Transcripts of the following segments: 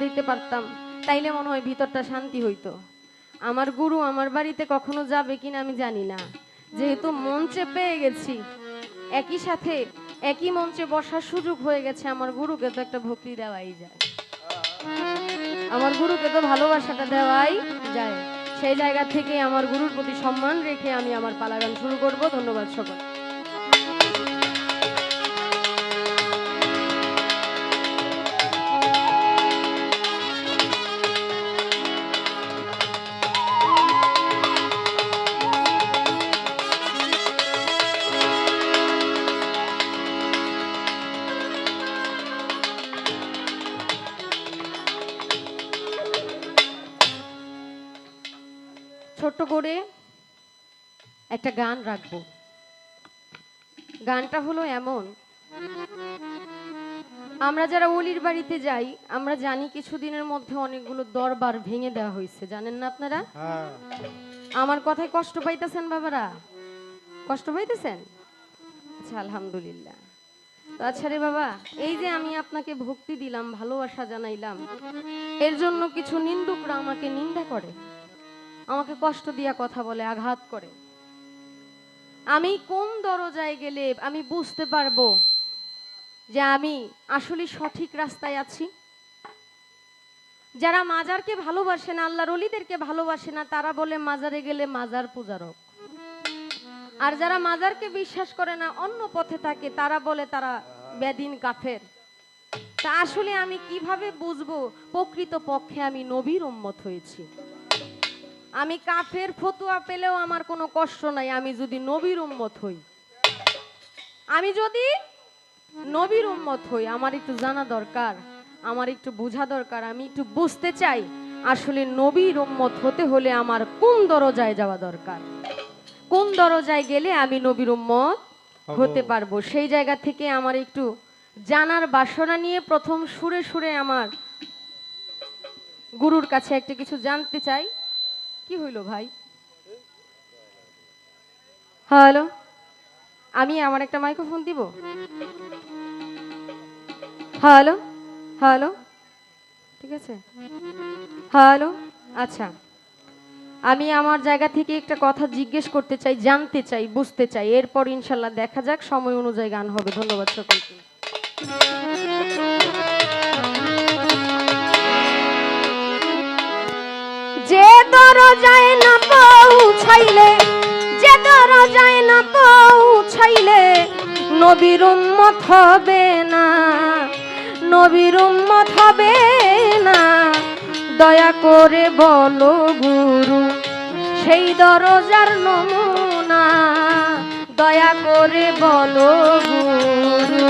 দিতে পারতাম, তাইলে মনে হয় ভিতরটা শান্তি হইতো। আমার গুরু আমার বাড়িতে কখনো যাবে কিনা আমি জানি না, যেহেতু মঞ্চে পেয়ে গেছি, একই সাথে একই মঞ্চে বসার সুযোগ হয়ে গেছে, আমার গুরুকে তো একটা ভক্তি দেওয়াই যায়, আমার গুরুকে তো ভালোবাসাটা দেওয়াই যায়। সেই জায়গা থেকে আমার গুরুর প্রতি সম্মান রেখে আমি আমার পালা গান শুরু করব। ধন্যবাদ সকল। ছোট্ট করে একটা গান রাখবো। গানটা হলো এমন, আমরা যারা ওলির বাড়িতে যাই আমরা জানি কিছুদিনের মধ্যে অনেকগুলো দরবার ভেঙে দেওয়া হয়েছে, জানেন না আপনারা? আমার কথায় কষ্ট পাইতেছেন বাবারা? কষ্ট পাইতেছেন? আচ্ছা, আলহামদুলিল্লাহ। তো আচ্ছা রে বাবা, এই যে আমি আপনাকে ভক্তি দিলাম, ভালোবাসা জানাইলাম, এর জন্য কিছু নিন্দুকরা আমাকে নিন্দা করে, আমাকে কষ্ট দিয়া কথা বলে, আঘাত করে। আমি কোন দরজায় গেলে আমি বুঝতে পারবো যে আমি আসলে সঠিক রাস্তায় আছি? যারা মাজারকে ভালোবাসে না, আল্লাহর ওলিদেরকে ভালোবাসে না, তারা বলে মাজারে গেলে মাজার পূজারক। আর যারা মাজারকে বিশ্বাস করে না, অন্য পথে থাকে, তারা বলে তারা বেদিন কাফের। তা আসলে আমি কিভাবে বুঝবো প্রকৃত পক্ষে আমি নবীর উম্মত হয়েছি? আমি কাফের ফতুয়া পেলেও আমার কোনো কষ্ট নাই, আমি যদি নবীর উম্মত হই। আমি যদি নবীর উম্মত হই, আমার একটু জানা দরকার, আমার একটু বোঝা দরকার, আমি একটু বুঝতে চাই আসলে নবীর উম্মত হতে হলে আমার কোন দরজায় যাওয়া দরকার, কোন দরজায় গেলে আমি নবীর উম্মত হতে পারবো। সেই জায়গা থেকে আমার একটু জানার বাসনা নিয়ে প্রথম সুরে সুরে আমার গুরুর কাছে একটা কিছু জানতে চাই। কি হইল ভাই? হ্যালো, আমি আমার একটা মাইক্রোফোন দিব। হ্যালো হ্যালো, ঠিক আছে, হ্যালো। আচ্ছা, আমি আমার জায়গা থেকে একটা কথা জিজ্ঞেস করতে চাই, জানতে চাই, বুঝতে চাই, এরপর ইনশাল্লাহ দেখা যাক, সময় অনুযায়ী গান হবে। ধন্যবাদ সকলকে। যে দরজায় না পৌঁছাইলে, যে দরজায় না পৌঁছাইলে নবীর উম্মত হবে না, নবীর উম্মত হবে না, দয়া করে বলো গুরু সেই দরজার নমুনা, দয়া করে বলো গুরু।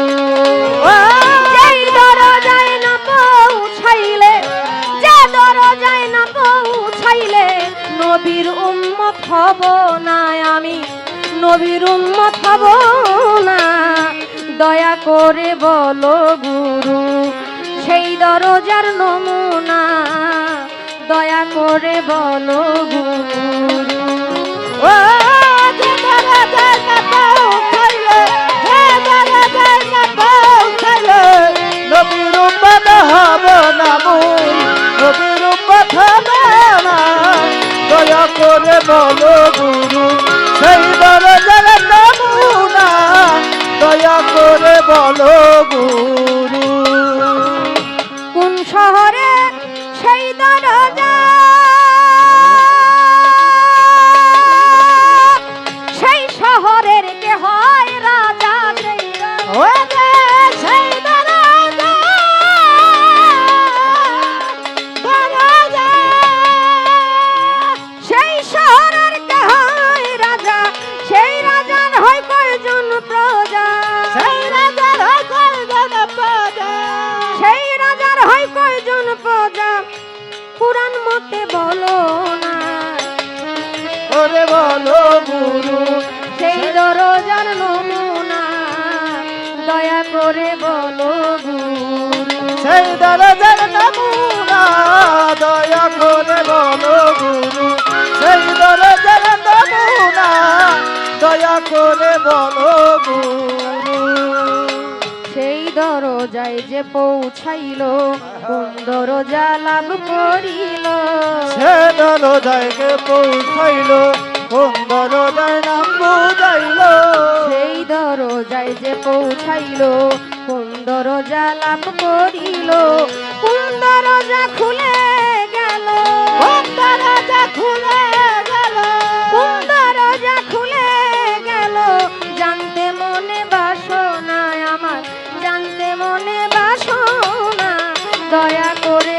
যেই দরজায় না পৌঁছাইলে, যে দরজায় না পৌঁছাইলে নবীর উম্মত হব না, আমি নবীর উম্মত হব না, দয়া করে বলো গুরু সেই দরজার নমুনা, দয়া করে বলো গুরু। ও যে দরজায় না পৌঁছাইলে, যে দরজায় না পৌঁছাইলে নবীর উম্মত হব না, নবীর উম্মত হব না, দয়া করে বলো গুরু সেই দরজার নমুনা, দয়া করে বলো গুরু। কোন শহরে সেই দরজা, সেই শহরের কে হয় রাজা, সেই দরজা, দরজা, সেই শহরের কে হয় রাজা, সেই রাজার হয় কয়জন প্রজা, সেই রাজার হয় কয়জন প্রজা, সেই রাজার হয় কয়জন প্রজা, কুরআন মতে বলো না, ওরে বলো গুরু সেই দরজার নমুনা, দয়া করে বলো গুরু সেই দরজার নমুনা, দয়া করে বলো গুরু সেই দরজার নমুনা, দয়া করে বলো গুরু। সেই দরজা দরজায় যে পৌঁছাইল কোন দরজা লাভ করিল সে দরজায়কে পৌঁছাইল কোন দরজায় নাম বুঝাইল সেই দরজায় যে পৌঁছাইল কোন দরজা লাভ করিল কোন দরজা খুলে গেল কোন দরজা খুলে গেল কোন দরজা খুলে গেল জানতে মনে বাসনা আমার জানতে মনে বাসনা দয়া করে